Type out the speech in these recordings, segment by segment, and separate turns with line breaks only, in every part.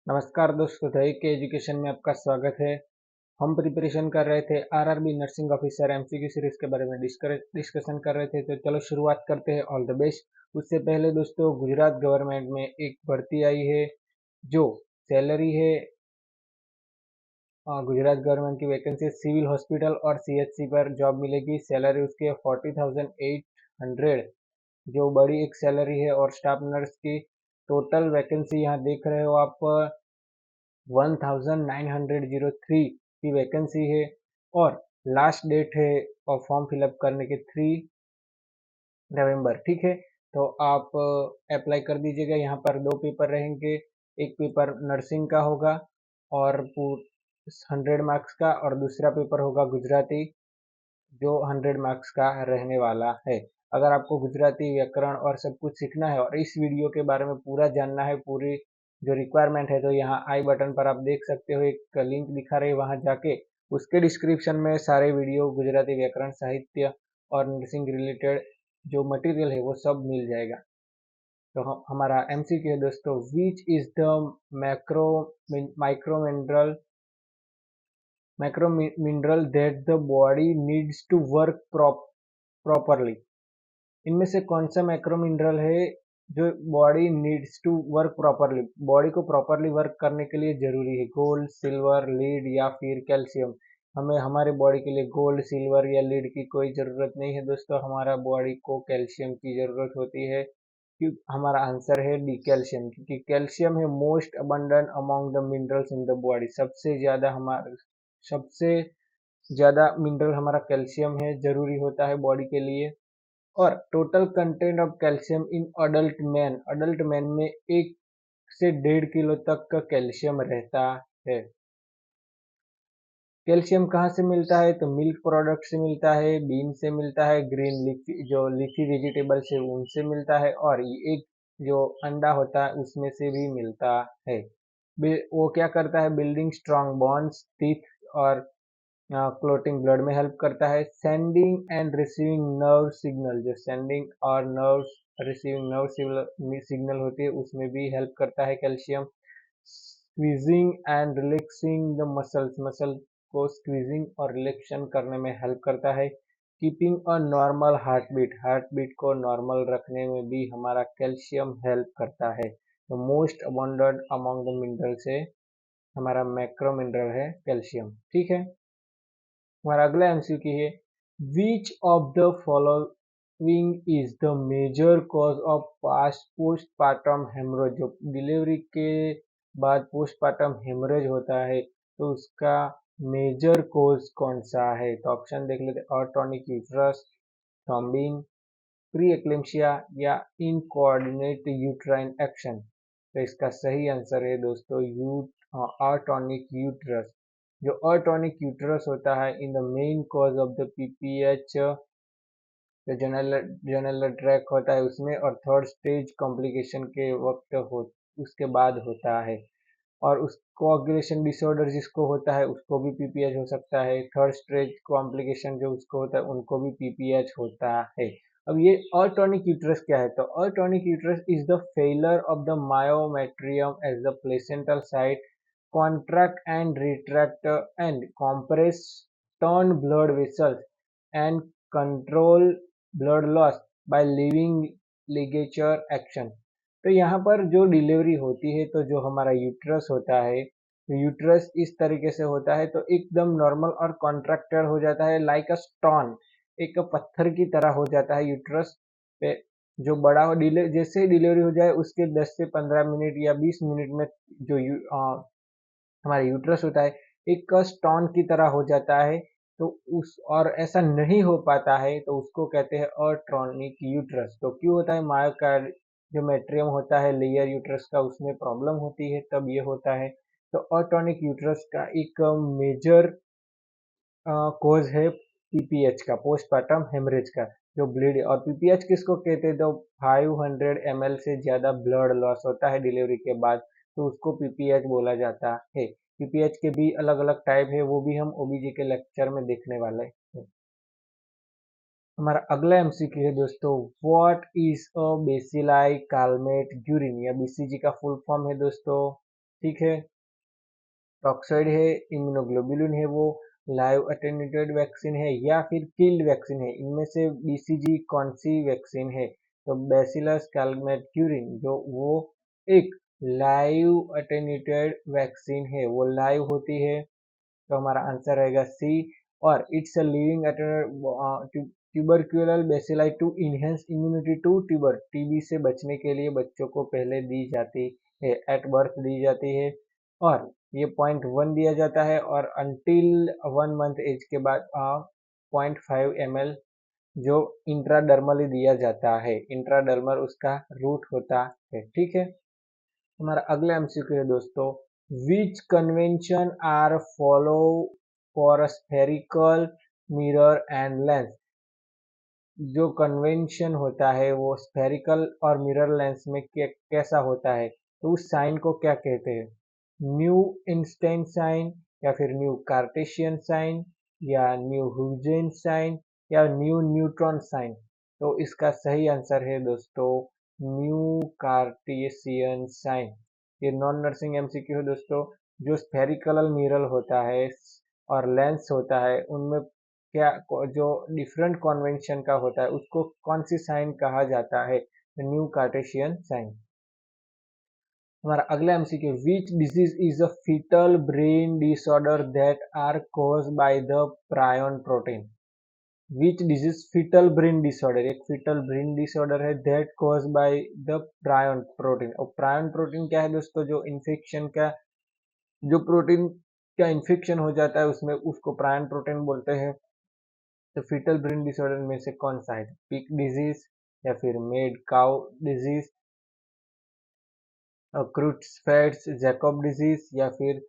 नमस्कार दोस्तों, दही के एजुकेशन में आपका स्वागत है। हम प्रिपरेशन कर रहे थे RRB nursing officer MCQ series के बारे में डिस्कशन कर रहे थे। तो चलो शुरुआत करते हैं। All the best. उससे पहले दोस्तों, गुजरात गवर्नमेंट में एक भर्ती आई है जो सैलरी है। गुजरात गवर्नमेंट की वैकेंसी सिविल हॉस्पिटल और सीएचसी पर जॉब मिलेगी। सैलरी उसकी 40,800, जो बड़ी एक सैलरी है। और स्टाफ नर्स की टोटल वैकेंसी यहाँ देख रहे हो आप, 1903 की वैकेंसी है। और लास्ट डेट है और फॉर्म फिलअप करने के 3 नवंबर। ठीक है, तो आप अप्लाई कर दीजिएगा। यहाँ पर 2 पेपर रहेंगे। एक पेपर नर्सिंग का होगा और 100 मार्क्स का, और दूसरा पेपर होगा गुजराती, जो 100 मार्क्स का रहने वाला है। अगर आपको गुजराती व्याकरण और सब कुछ सीखना है और इस वीडियो के बारे में पूरा जानना है, पूरी जो रिक्वायरमेंट है, तो यहाँ आई बटन पर आप देख सकते हो, एक लिंक दिखा रही है, वहाँ जाके उसके डिस्क्रिप्शन में सारे वीडियो गुजराती व्याकरण, साहित्य और नर्सिंग रिलेटेड जो मटेरियल है वो सब मिल जाएगा। तो हमारा एमसीक्यू है दोस्तों, which is the macro macro mineral that the body needs to work properly. इनमें से कौन सा मैक्रो मिनरल है जो body needs to work properly, body को प्रॉपरली वर्क करने के लिए जरूरी है? गोल्ड, सिल्वर, लीड या फिर कैल्शियम? हमें हमारे बॉडी के लिए गोल्ड, सिल्वर या लीड की कोई ज़रूरत नहीं है दोस्तों। हमारा बॉडी को कैल्शियम की ज़रूरत होती है। क्यों? हमारा आंसर है डी, कैल्शियम, क्योंकि कैल्शियम है most abundant among the minerals in the body. सबसे ज़्यादा मिनरल हमारा कैल्शियम है, ज़रूरी होता है बॉडी के लिए। और total content of calcium in adult man में 1 से 1.5 किलो तक का कैल्शियम रहता है। कैल्शियम कहाँ से मिलता है? तो मिल्क प्रोडक्ट से मिलता है, बीन से मिलता है, ग्रीन लीफी जो लीफी वेजिटेबल से उनसे मिलता है, और ये एक जो अंडा होता है उसमें से भी मिलता है। वो क्या करता है? बिल्डिंग स्ट्रॉन्ग बॉन्ड्स, टीथ और क्लोटिंग ब्लड में हेल्प करता है। Sending and receiving nerve signal, जो सेंडिंग और रिसीविंग नर्व सिग्नल होती है उसमें भी हेल्प करता है calcium. Squeezing and relaxing the muscle को स्क्वीजिंग और रिलैक्शन करने में हेल्प करता है। Keeping a normal heart beat को नॉर्मल रखने में भी हमारा कैल्शियम हेल्प करता है। तो most abundant among the mineral से हमारा मैक्रो मिनरल है कैल्शियम। ठीक है, हमारा अगला एमसीक्यू है, which of the following is the major cause of postpartum haemorrhage? जो डिलीवरी के बाद पोस्टपार्टम हेमरेज होता है तो उसका मेजर कॉज कौन सा है? तो ऑप्शन देख लेते, ऑर्टोनिक यूट्रस, थ्रोम्बिन, प्री एक्लेम्शिया या इनकोऑर्डिनेट यूट्राइन एक्शन। तो इसका सही आंसर है दोस्तों ऑर्टोनिक यूट्रस। जो ऑर्टोनिक यूट्रस होता है in the main cause of the PPH, जो जनरल ट्रैक होता है उसमें, और थर्ड स्टेज कॉम्प्लिकेशन के वक्त उसके बाद होता है। और उस कोआगुलेशन डिसऑर्डर जिसको होता है उसको भी पीपीएच हो सकता है। थर्ड स्टेज कॉम्प्लिकेशन जो उसको होता है उनको भी पीपीएच होता है। अब ये अटोनिक यूट्रस क्या है? तो atonic uterus is the failure of the myometrium as the placental site contract and retract and compress, turn blood vessels and control blood loss by leaving ligature action। तो यहाँ पर जो डिलीवरी होती है, तो जो हमारा यूट्रस होता है, तो यूट्रस इस तरीके से होता है, तो एकदम नॉर्मल और कॉन्ट्रैक्टेड हो जाता है, लाइक अ स्टोन, एक पत्थर की तरह हो जाता है यूट्रस पे। जो बड़ा हो जैसे ही डिलीवरी हो जाए उसके 10 से 15 मिनट या 20 मिनट में जो हमारा यूट्रस होता है एक स्टोन की तरह हो जाता है। तो उस और ऐसा नहीं हो पाता है तो उसको कहते हैं अट्रॉनिक यूट्रस। तो क्यों होता है? मायोकार्ड जो मेट्रियम होता है लेयर यूट्रस का, उसमें प्रॉब्लम होती है, तब ये होता है। तो अट्रॉनिक यूट्रस का एक मेजर कॉज है पीपीएच का, पोस्टपार्टम हेमरेज का, जो ब्लीड। और पीपीएच किसको कहते हैं? तो 500 ml से ज़्यादा ब्लड लॉस होता है डिलीवरी के बाद, तो उसको पीपीएच बोला जाता है। पीपीएच के भी अलग अलग टाइप है, वो भी हम ओबीजी के लेक्चर में देखने वाले हैं। हमारा अगला एमसीक्यू है दोस्तों, what is a bacilli Calmette urine? या बीसीजी का फुल फॉर्म है दोस्तों। ठीक है। टॉक्साइड है, इम्यूनोग्लोबुलिन है वो, लाइव अटेन्यूएटेड वैक्सीन है या फिर किल्ड वैक्सीन है। इनमें से बीसीजी कौन सी वैक्सीन है? तो बैसिलस कैलमेटक्यूरिन जो वो एक लाइव अटेन्यूएटेड वैक्सीन है, वो लाइव होती है। तो हमारा आंसर रहेगा सी। और it's a living tubercular bacilli to enhance immunity to tuber, TB से बचने के लिए बच्चों को पहले दी जाती है, एट बर्थ दी जाती है। और ये 0.1 दिया जाता है और अंटिल 1 मंथ एज के बाद 0.5 ml जो इंट्राडर्मली दिया जाता है। इंट्राडर्मल उसका रूट होता है, ठीक है। हमारा अगला एमसीक्यू है दोस्तों, which convention are follow for a spherical mirror and lens. जो कन्वेंशन होता है वो स्फेरिकल और मिरर लेंस में कैसा होता है, तो उस साइन को क्या कहते हैं? न्यू इंस्टेंट साइन, या फिर न्यू कार्टेशियन साइन, या न्यू ह्यूजेन साइन, या न्यू न्यूट्रॉन साइन। तो इसका सही आंसर है दोस्तों न्यू कार्टेशियन साइन। ये नॉन नर्सिंग एमसीक्यू है दोस्तों। जो स्फेरिकल मिरर होता है और लेंस होता है उनमें क्या जो डिफरेंट कॉन्वेंशन का होता है उसको कौन सी साइन कहा जाता है? New Cartesian sign. हमारा अगला MCQ, which disease is a fetal brain disorder that are cause by the prion protein. Which disease fetal brain disorder, एक फीटल ब्रेन डिसऑर्डर है that cause by the prion protein. और prion protein क्या है दोस्तों? जो infection का जो protein का इन्फेक्शन हो जाता है उसमें उसको प्रायन प्रोटीन बोलते हैं। तो फीटल ब्रेन डिसऑर्डर में से कौन सा है? पिक डिजीज, या फिर mad cow disease, Creutzfeldt Jakob disease, या फिर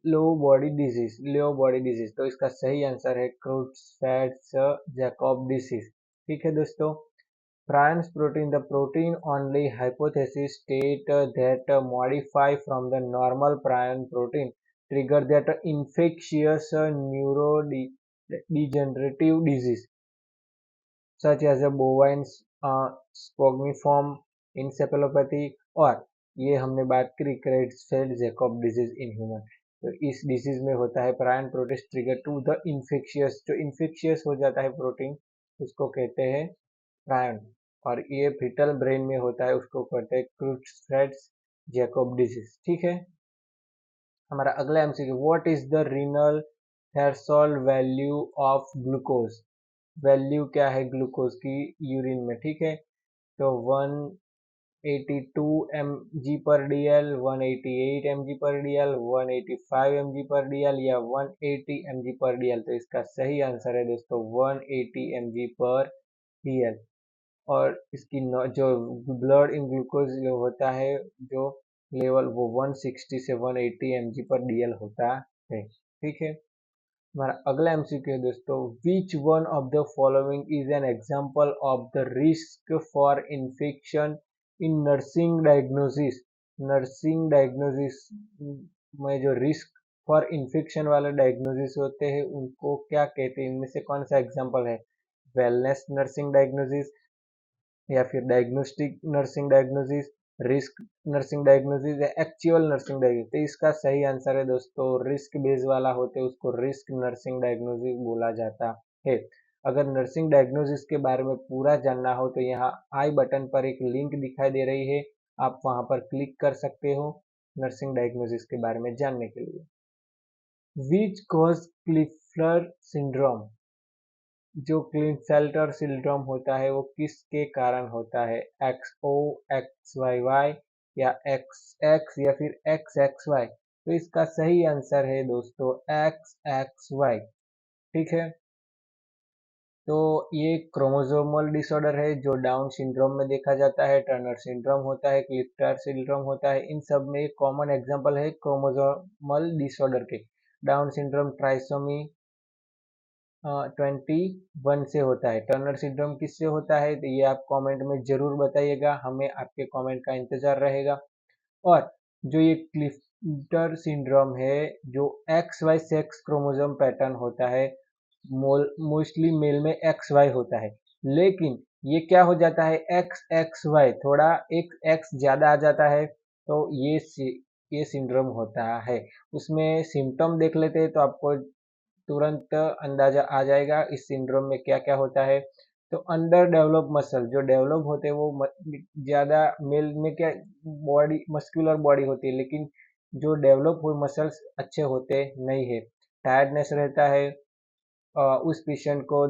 Lewy body disease, Lewy body disease. तो इसका सही आंसर है क्रूट्सफेल्ट्स जैकब डिजीज, ठीक है दोस्तों। Prions protein, the protein only hypothesis state that modify from the normal prion protein trigger that infectious neurodegenerative disease such as a bovine spongiform encephalopathy। और ये हमने बात करी Creutzfeldt Jakob disease in human. तो इस डिजीज में होता है prion protein trigger to the infectious, जो इन्फेक्शियस हो जाता है प्रोटीन उसको कहते हैं प्रायन। और ये फीटल ब्रेन में होता है उसको कहते हैं क्रूट्सफ्रेट्स जैकब डिजीज, ठीक है। हमारा अगला MCQ, what is the renal threshold value of glucose. Value क्या है ग्लूकोज की यूरिन में, ठीक है। तो 182 mg पर dl, 188 mg पर dl, 185 mg पर dl, या 180 mg पर dl। तो इसका सही आंसर है दोस्तों 180 mg पर dl। और इसकी जो ब्लड इन ग्लूकोज जो होता है जो लेवल वो 160 से 180 mg पर dl होता है, ठीक है। हमारा अगला एमसीक्यू है दोस्तों, which one of the following is an example of the risk for infection in nursing diagnosis. Nursing diagnosis में जो रिस्क फॉर इन्फेक्शन वाले डायग्नोसिस होते हैं उनको क्या कहते हैं? इनमें से कौन सा एग्जांपल है? वेलनेस नर्सिंग डायग्नोसिस, या फिर diagnostic nursing diagnosis, risk nursing diagnosis, या एक्चुअल नर्सिंग डायग्नोसिस। तो इसका सही आंसर है दोस्तों रिस्क बेस वाला होते उसको रिस्क नर्सिंग डायग्नोसिस बोला जाता है। अगर नर्सिंग डायग्नोसिस के बारे में पूरा जानना हो तो यहाँ आई बटन पर एक लिंक दिखाई दे रही है, आप वहां पर क्लिक कर सकते हो नर्सिंग डायग्नोसिस के बारे में जानने के लिए। विच कॉज क्लिफलर सिंड्रोम, जो क्लिनफेल्टर सिंड्रोम होता है वो किसके कारण होता है? XO, XYY, या XX, या फिर XXY। तो इसका सही आंसर है दोस्तों XXY, ठीक है। तो ये क्रोमोसोमल डिसऑर्डर है जो डाउन सिंड्रोम में देखा जाता है, टर्नर सिंड्रोम होता है, क्लिफ्टर सिंड्रोम होता है। इन सब में कॉमन एग्जांपल है क्रोमोसोमल डिसऑर्डर के। डाउन सिंड्रोम ट्राइसोमी 21 से होता है। टर्नर सिंड्रोम किससे होता है? तो ये आप कमेंट में जरूर बताइएगा, हमें आपके कमेंट का इंतजार रहेगा। और जो ये क्लिफ्टर सिंड्रोम है जो XY सेक्स क्रोमोसोम पैटर्न होता है, मोस्टली मेल में XY होता है, लेकिन ये क्या हो जाता है XXY, थोड़ा एक X ज्यादा आ जाता है। तो ये ये सिंड्रोम होता है। उसमें सिम्टम देख लेते हैं तो आपको तुरंत अंदाजा आ जाएगा इस सिंड्रोम में क्या क्या होता है। तो अंडर डेवलप मसल जो डेवलप होते हैं वो ज़्यादा मेल में क्या बॉडी मस्कुलर बॉडी होती है, लेकिन जो डेवलप हुए मसल्स अच्छे होते नहीं है। टायर्डनेस रहता है, उस पेशेंट को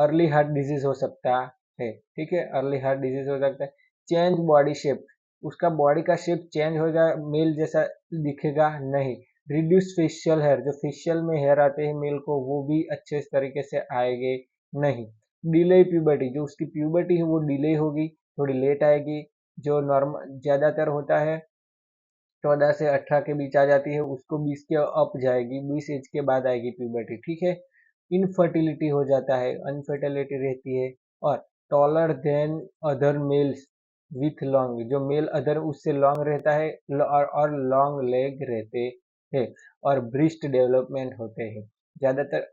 अर्ली हार्ट डिजीज हो सकता है। ठीक है, अर्ली हार्ट डिजीज हो सकता है। चेंज बॉडी शेप, उसका बॉडी का शेप चेंज होगा, मेल जैसा दिखेगा नहीं। रिड्यूस फेशियल हेयर, जो फेशियल में हेयर आते हैं मेल को वो भी अच्छे तरीके से आएंगे नहीं। डिले प्यूबर्टी, जो उसकी प्यूबर्टी है वो डिले होगी, थोड़ी लेट आएगी। जो नॉर्मल ज़्यादातर होता है 14 से 18 के बीच आ जाती है, उसको 20 के अप जाएगी, 20 एज के बाद आएगी प्यूबर्टी। ठीक है, इनफर्टिलिटी हो जाता है, अनफर्टिलिटी रहती है। और taller than other males with long, जो मेल अदर उससे लॉन्ग रहता है और लॉन्ग लेग रहते हैं। और ब्रिस्ट डेवलपमेंट होते हैं, ज़्यादातर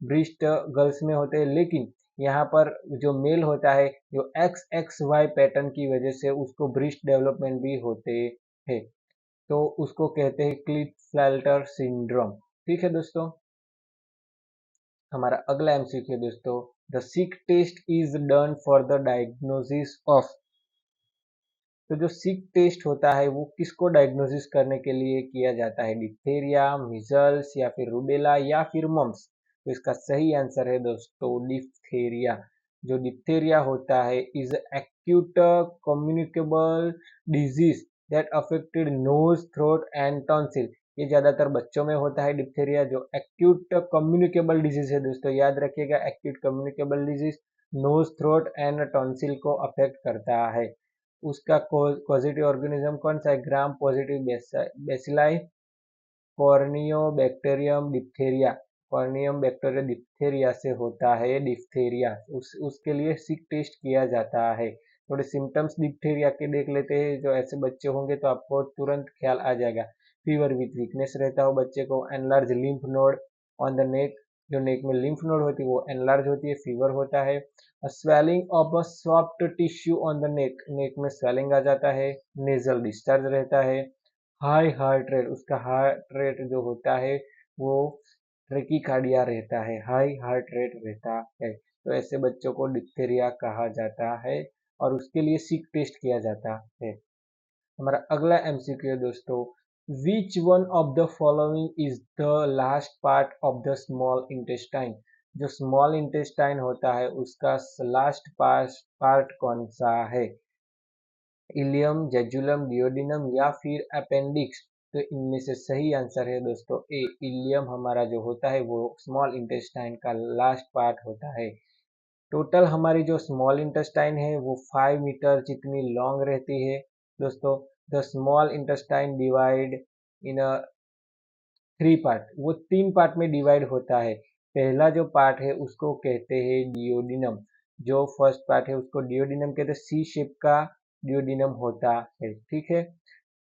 ब्रिस्ट गर्ल्स में होते हैं, लेकिन यहाँ पर जो मेल होता है जो एक्स एक्स वाई पैटर्न की वजह से उसको ब्रिस्ट डेवलपमेंट भी होते हैं। तो उसको कहते हैं क्लिटफ्लेल्टर सिंड्रोम। ठीक है दोस्तों, हमारा अगला एमसीक्यू दोस्तों, the Schick test is done for the diagnosis of. तो जो सिक टेस्ट होता है वो किसको डायग्नोसिस करने के लिए किया जाता है? डिप्थेरिया, मिजल्स या फिर रूबेला या फिर मम्स? तो इसका सही आंसर है दोस्तों डिप्थेरिया। जो डिप्थेरिया होता है is acute communicable disease that affected nose, throat and tonsil. ये ज्यादातर बच्चों में होता है डिप्थेरिया, जो एक्यूट कम्युनिकेबल डिजीज है दोस्तों, याद रखिएगा, acute communicable disease nose, throat and tonsil को अफेक्ट करता है। उसका पॉजिटिव ऑर्गेनिज्म कौन सा है? Gram positive bacilli, Corynebacterium diphtheria. Corynebacterium diphtheria से होता है डिप्थेरिया, उसके लिए सिक टेस्ट किया जाता है। थोड़े सिम्टम्स डिप्थेरिया के देख लेते हैं, जो ऐसे बच्चे होंगे तो आपको तुरंत ख्याल आ जाएगा। फीवर विथ वीकनेस रहता हो बच्चे को, enlarge lymph node on the नेक, जो नेक में लिम्फ नोड होती है वो एनलार्ज होती है, फीवर होता है। Swelling of a soft tissue on the neck, neck में स्वेलिंग आ जाता है। नेजल डिस्चार्ज रहता है। हाई हार्ट रेट, उसका हार्ट रेट जो होता है वो ट्रेकिकार्डिया रहता है, हाई हार्ट रेट रहता है। तो ऐसे बच्चों को डिप्थेरिया कहा जाता है और उसके लिए सिक टेस्ट किया जाता है। हमारा अगला एमसीक्यू दोस्तों, which one of the following is the last part of the small intestine? जो स्मॉल इंटेस्टाइन होता है उसका लास्ट पार्ट कौन सा है? इलियम, जेजुलम, डियोडिनम या फिर अपेंडिक्स? तो इनमें से सही आंसर है दोस्तों ए, इलियम हमारा जो होता है वो स्मॉल इंटेस्टाइन का लास्ट पार्ट होता है। टोटल हमारी जो स्मॉल इंटेस्टाइन है वो 5 मीटर जितनी लॉन्ग रहती है दोस्तों। The small intestine divide in a 3 part, वो 3 पार्ट में डिवाइड होता है। पहला जो पार्ट है उसको कहते हैं डियोडिनम, जो फर्स्ट पार्ट है उसको डियोडिनम कहते हैं, सी शेप का डियोडिनम होता है। ठीक है,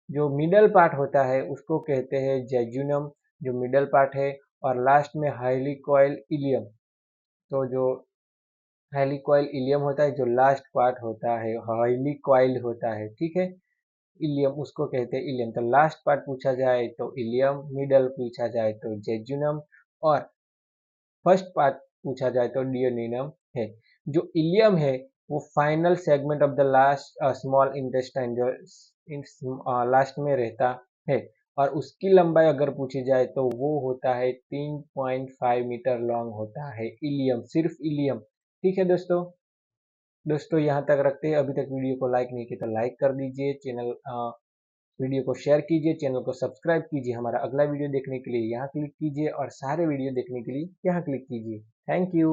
जो मिडल पार्ट होता है उसको कहते हैं जेजुनम, जो मिडल पार्ट है। और लास्ट में हाईली कॉइल इलियम, तो जो हाईली कॉइल इलियम होता है जो लास्ट पार्ट होता है, हाईली कॉइल होता है। ठीक है, इलियम उसको कहते हैं इलियम। तो लास्ट पार्ट पूछा जाए तो इलियम, मिडल पूछा जाए तो जेजुनम, और फर्स्ट पार्ट पूछा जाए तो डियोनिनम है। जो इलियम है वो final segment of the last small intestine, जो लास्ट में रहता है। और उसकी लंबाई अगर पूछी जाए तो वो होता है 3.5 मीटर लॉन्ग होता है इलियम, सिर्फ इलियम। ठीक है दोस्तों यहाँ तक रखते हैं। अभी तक वीडियो को लाइक नहीं किया तो लाइक कर दीजिए, वीडियो को शेयर कीजिए, चैनल को सब्सक्राइब कीजिए। हमारा अगला वीडियो देखने के लिए यहाँ क्लिक कीजिए और सारे वीडियो देखने के लिए यहाँ क्लिक कीजिए। Thank you.